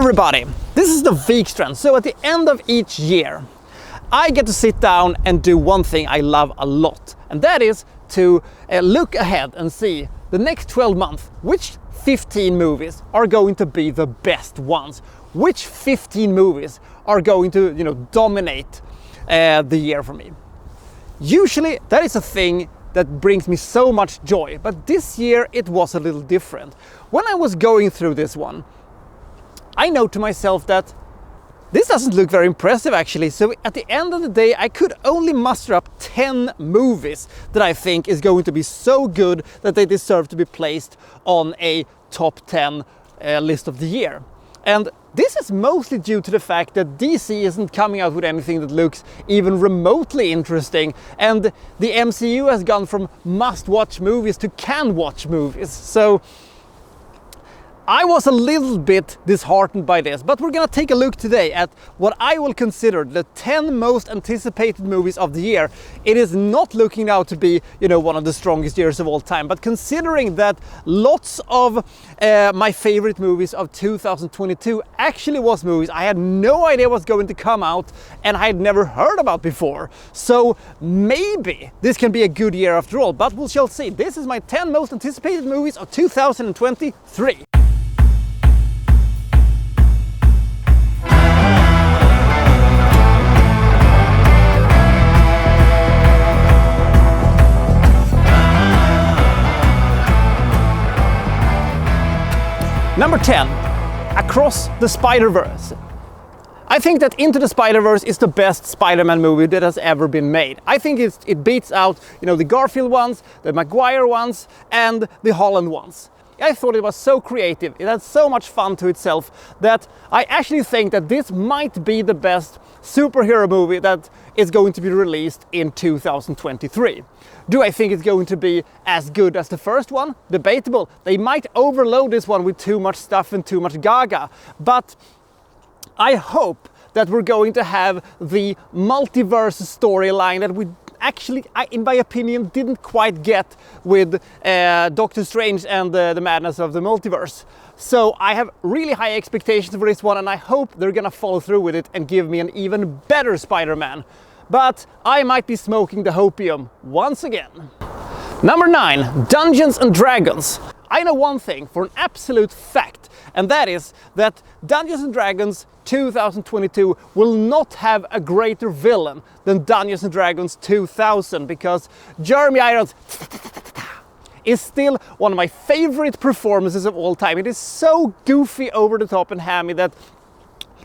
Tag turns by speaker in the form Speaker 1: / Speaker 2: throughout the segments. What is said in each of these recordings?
Speaker 1: everybody, this is the Wikstrand. So at the end of each year, I get to sit down and do one thing I love a lot, and that is to look ahead and see the next 12 months, which 15 movies are going to be the best ones, which 15 movies are going to, dominate the year for me. Usually that is a thing that brings me so much joy, but this year it was a little different. When I was going through this one, I know to myself that this doesn't look very impressive actually, so at the end of the day I could only muster up 10 movies that I think is going to be so good that they deserve to be placed on a top 10 list of the year. And this is mostly due to the fact that DC isn't coming out with anything that looks even remotely interesting, and the MCU has gone from must-watch movies to can-watch movies. So I was a little bit disheartened by this, but we're gonna take a look today at what I will consider the 10 most anticipated movies of the year. It is not looking out to be, one of the strongest years of all time, but considering that lots of my favorite movies of 2022 actually was movies I had no idea was going to come out and I had never heard about before. So maybe this can be a good year after all, but we shall see. This is my 10 most anticipated movies of 2023. Number 10, Across the Spider-Verse. I think that Into the Spider-Verse is the best Spider-Man movie that has ever been made. I think it beats out, the Garfield ones, the Maguire ones, and the Holland ones. I thought it was so creative, it had so much fun to itself, that I actually think that this might be the best superhero movie that is going to be released in 2023. Do I think it's going to be as good as the first one? Debatable. They might overload this one with too much stuff and too much gaga, but I hope that we're going to have the multiverse storyline that we actually, in my opinion, didn't quite get with Doctor Strange and the Madness of the Multiverse. So I have really high expectations for this one, and I hope they're gonna follow through with it and give me an even better Spider-Man. But I might be smoking the hopium once again. Number 9, Dungeons and Dragons. I know one thing for an absolute fact, and that is that Dungeons and Dragons 2022 will not have a greater villain than Dungeons and Dragons 2000, because Jeremy Irons is still one of my favorite performances of all time. It is so goofy, over the top and hammy that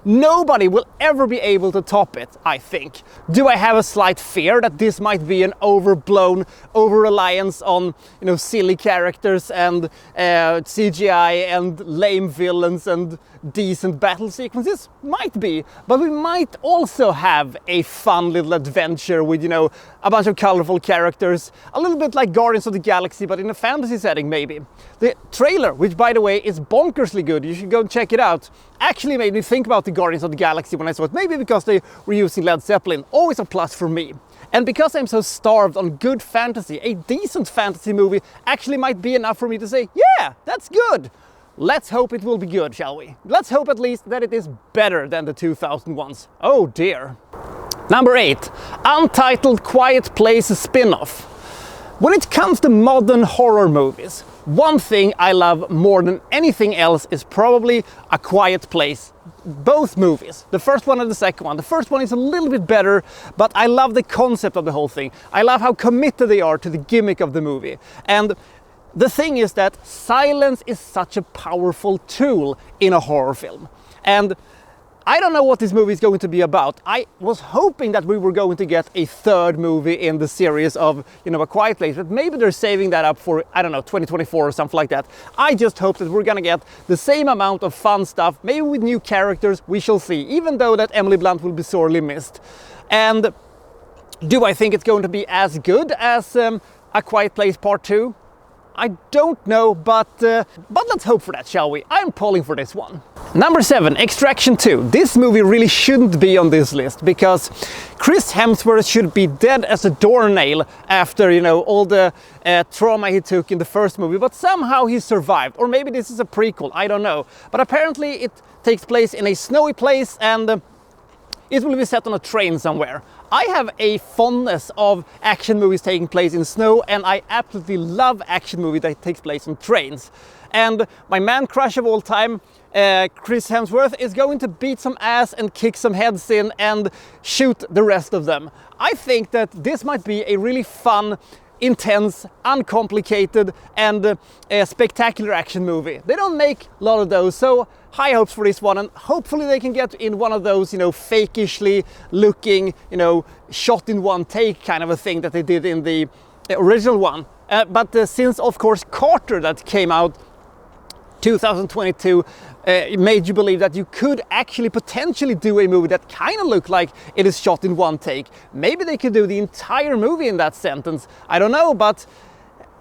Speaker 1: nobody will ever be able to top it, I think. Do I have a slight fear that this might be an overblown over-reliance on, silly characters and CGI and lame villains and decent battle sequences? Might be, but we might also have a fun little adventure with, a bunch of colorful characters, a little bit like Guardians of the Galaxy, but in a fantasy setting maybe. The trailer, which by the way is bonkersly good, you should go and check it out, actually made me think about the Guardians of the Galaxy when I saw it, maybe because they were using Led Zeppelin, always a plus for me. And because I'm so starved on good fantasy, a decent fantasy movie actually might be enough for me to say, yeah, that's good. Let's hope it will be good, shall we? Let's hope at least that it is better than the 2000 ones. Oh dear. Number 8, Untitled Quiet Place spin-off. When it comes to modern horror movies, one thing I love more than anything else is probably A Quiet Place. Both movies, the first one and the second one. The first one is a little bit better, but I love the concept of the whole thing. I love how committed they are to the gimmick of the movie. And the thing is that silence is such a powerful tool in a horror film. And I don't know what this movie is going to be about. I was hoping that we were going to get a third movie in the series of, A Quiet Place, but maybe they're saving that up for, 2024 or something like that. I just hope that we're gonna get the same amount of fun stuff, maybe with new characters, we shall see, even though that Emily Blunt will be sorely missed. And do I think it's going to be as good as A Quiet Place Part 2? I don't know, but let's hope for that, shall we? I'm polling for this one. Number 7, Extraction 2. This movie really shouldn't be on this list because Chris Hemsworth should be dead as a doornail after, you know, all the trauma he took in the first movie, but somehow he survived. Or maybe this is a prequel, I don't know. But apparently it takes place in a snowy place and it will be set on a train somewhere. I have a fondness of action movies taking place in snow, and I absolutely love action movies that takes place on trains. And my man crush of all time, Chris Hemsworth, is going to beat some ass and kick some heads in and shoot the rest of them. I think that this might be a really fun, intense, uncomplicated and spectacular action movie. They don't make a lot of those, so high hopes for this one, and hopefully they can get in one of those, you know, fakishly looking, you know, shot in one take kind of a thing that they did in the original one. But since, of course, Carter that came out 2022 made you believe that you could actually potentially do a movie that kind of looked like it is shot in one take. Maybe they could do the entire movie in that sentence. I don't know, but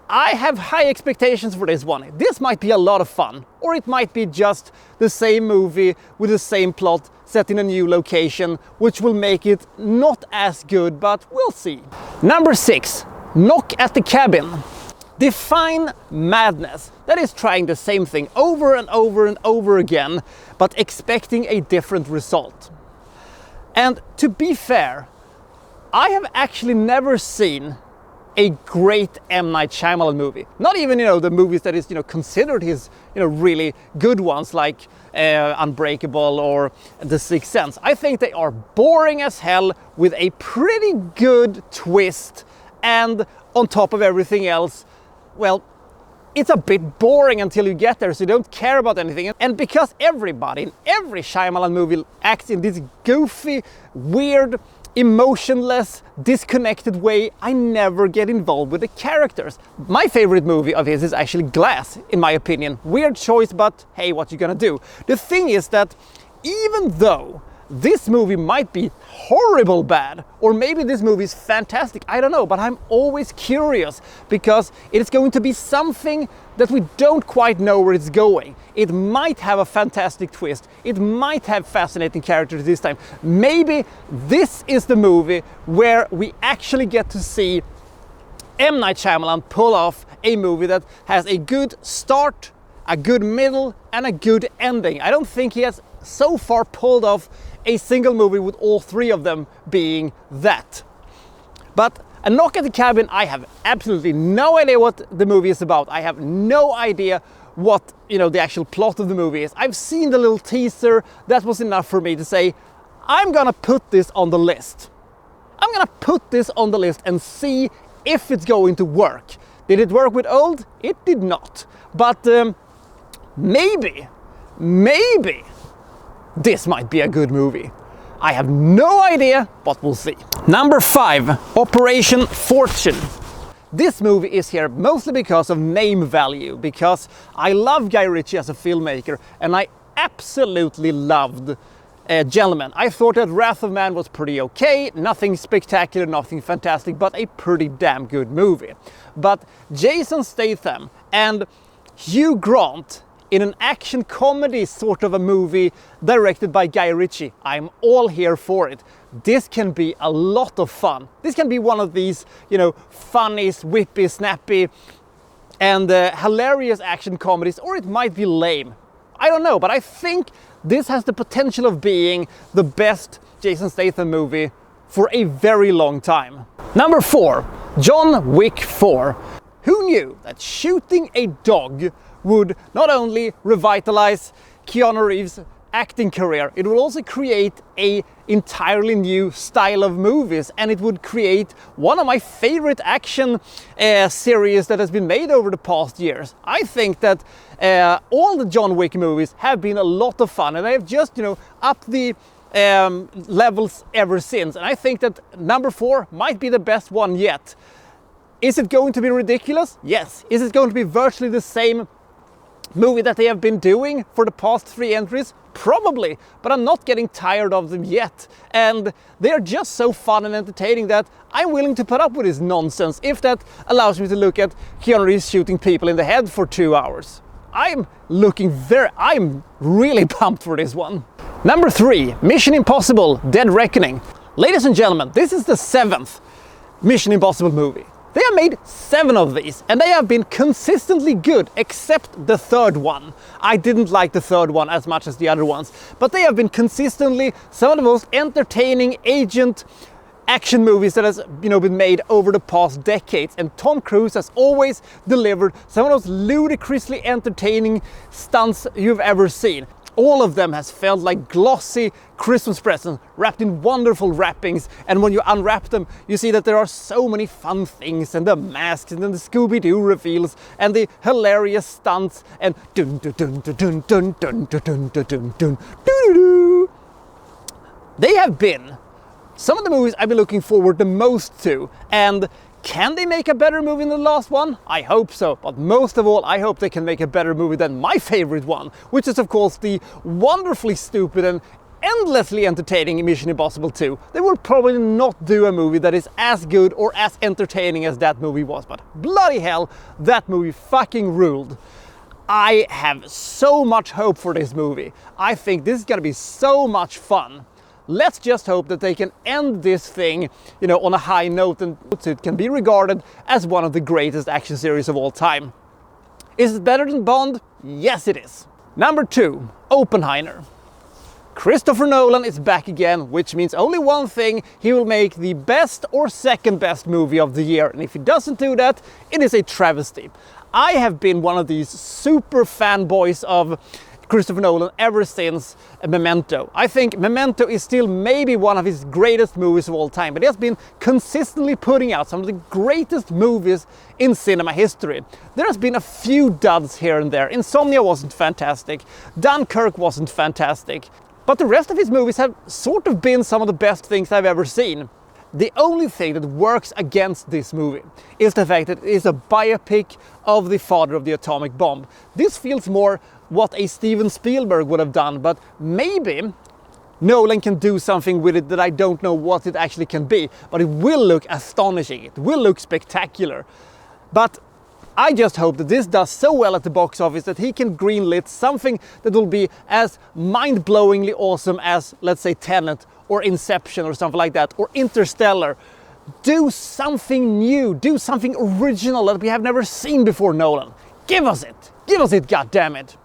Speaker 1: I have high expectations for this one. This might be a lot of fun, or it might be just the same movie with the same plot set in a new location, which will make it not as good, but we'll see. Number 6, Knock at the Cabin. Define madness. That is trying the same thing over and over and over again, but expecting a different result. And to be fair, I have actually never seen a great M. Night Shyamalan movie. Not even, you know, the movies that is, you know, considered his, you know, really good ones like Unbreakable or The Sixth Sense. I think they are boring as hell with a pretty good twist, and on top of everything else, well, it's a bit boring until you get there, so you don't care about anything. And because everybody in every Shyamalan movie acts in this goofy, weird, emotionless, disconnected way, I never get involved with the characters. My favorite movie of his is actually Glass, in my opinion. Weird choice, but hey, what you gonna do? The thing is that even though this movie might be horrible bad, or maybe this movie is fantastic, I don't know, but I'm always curious because it is going to be something that we don't quite know where it's going. It might have a fantastic twist, it might have fascinating characters this time. Maybe this is the movie where we actually get to see M. Night Shyamalan pull off a movie that has a good start, a good middle, and a good ending. I don't think he has so far pulled off a single movie with all three of them being that. But A Knock at the Cabin, I have absolutely no idea what the movie is about. I have no idea what, you know, the actual plot of the movie is. I've seen the little teaser. That was enough for me to say, I'm gonna put this on the list. I'm gonna put this on the list and see if it's going to work. Did it work with Old? It did not. But maybe this might be a good movie. I have no idea, but we'll see. Number 5, Operation Fortune. This movie is here mostly because of name value, because I love Guy Ritchie as a filmmaker, and I absolutely loved Gentleman. I thought that Wrath of Man was pretty okay, nothing spectacular, nothing fantastic, but a pretty damn good movie. But Jason Statham and Hugh Grant in an action comedy sort of a movie directed by Guy Ritchie, I'm all here for it. This can be a lot of fun. This can be one of these, you know, funny, whippy, snappy, and hilarious action comedies, or it might be lame. I don't know, but I think this has the potential of being the best Jason Statham movie for a very long time. Number 4, John Wick 4. Who knew that shooting a dog would not only revitalize Keanu Reeves' acting career, it will also create an entirely new style of movies, and it would create one of my favorite action series that has been made over the past years. I think that all the John Wick movies have been a lot of fun, and they have just, you know, upped the levels ever since. And I think that number 4 might be the best one yet. Is it going to be ridiculous? Yes. Is it going to be virtually the same movie that they have been doing for the past 3 entries? Probably, but I'm not getting tired of them yet. And they are just so fun and entertaining that I'm willing to put up with this nonsense if that allows me to look at Keanu Reeves shooting people in the head for 2 hours. I'm really pumped for this one. Number 3, Mission Impossible: Dead Reckoning. Ladies and gentlemen, this is the 7th Mission Impossible movie. They have made 7 of these, and they have been consistently good, except the 3rd one. I didn't like the 3rd one as much as the other ones, but they have been consistently some of the most entertaining agent action movies that has been made over the past decades. And Tom Cruise has always delivered some of those ludicrously entertaining stunts you've ever seen. All of them has felt like glossy Christmas presents wrapped in wonderful wrappings, and when you unwrap them you see that there are so many fun things, and the masks and the Scooby-Doo reveals and the hilarious stunts and dun dun dun dun dun dun dun dun dun dun dun dun. They have been some of the movies I've been looking forward the most to, and can they make a better movie than the last one? I hope so, but most of all I hope they can make a better movie than my favorite one, which is of course the wonderfully stupid and endlessly entertaining Mission Impossible 2. They will probably not do a movie that is as good or as entertaining as that movie was, but bloody hell, that movie fucking ruled. I have so much hope for this movie. I think this is gonna be so much fun. Let's just hope that they can end this thing, on a high note, and it can be regarded as one of the greatest action series of all time. Is it better than Bond? Yes, it is. Number 2, Oppenheimer. Christopher Nolan is back again, which means only one thing: he will make the best or second best movie of the year. And if he doesn't do that, it is a travesty. I have been one of these super fanboys of Christopher Nolan ever since Memento. I think Memento is still maybe one of his greatest movies of all time, but he has been consistently putting out some of the greatest movies in cinema history. There has been a few duds here and there. Insomnia wasn't fantastic, Dunkirk wasn't fantastic, but the rest of his movies have sort of been some of the best things I've ever seen. The only thing that works against this movie is the fact that it is a biopic of the father of the atomic bomb. This feels more what a Steven Spielberg would have done, but maybe Nolan can do something with it that I don't know what it actually can be, but it will look astonishing, it will look spectacular. But I just hope that this does so well at the box office that he can greenlit something that will be as mind-blowingly awesome as, let's say, Tenet or Inception or something like that, or Interstellar. Do something new, do something original that we have never seen before, Nolan. Give us it, goddammit.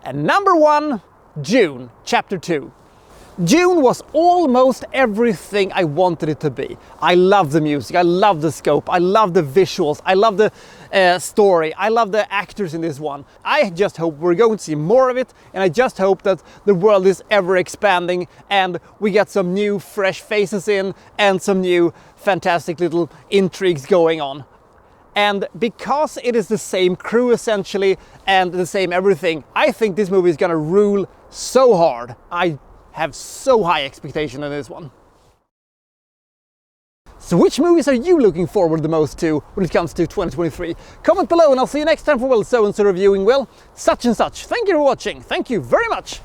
Speaker 1: And number 1, Dune, Chapter 2. Dune was almost everything I wanted it to be. I love the music, I love the scope, I love the visuals, I love the story, I love the actors in this one. I just hope we're going to see more of it, and I just hope that the world is ever expanding and we get some new fresh faces in and some new fantastic little intrigues going on. And because it is the same crew essentially and the same everything, I think this movie is gonna rule so hard. I have so high expectation in this one. So which movies are you looking forward the most to when it comes to 2023? Comment below and I'll see you next time for, well, so-and-so reviewing, well, such and such. Thank you for watching. Thank you very much.